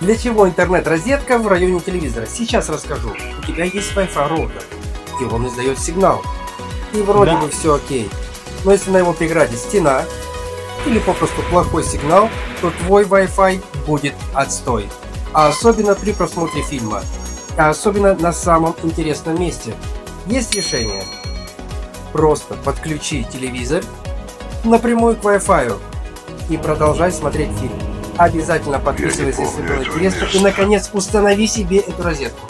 Для чего интернет-розетка в районе телевизора? Сейчас расскажу. У тебя есть Wi-Fi роутер, и он издает сигнал. И вроде бы все окей. Но если на его преграде стена или попросту плохой сигнал, то твой Wi-Fi будет отстой. А особенно при просмотре фильма. А особенно на самом интересном месте. Есть решение. Просто подключи телевизор напрямую к Wi-Fi и продолжай смотреть фильм. Обязательно подписывайся, если было интересно. И, наконец, установи себе эту розетку.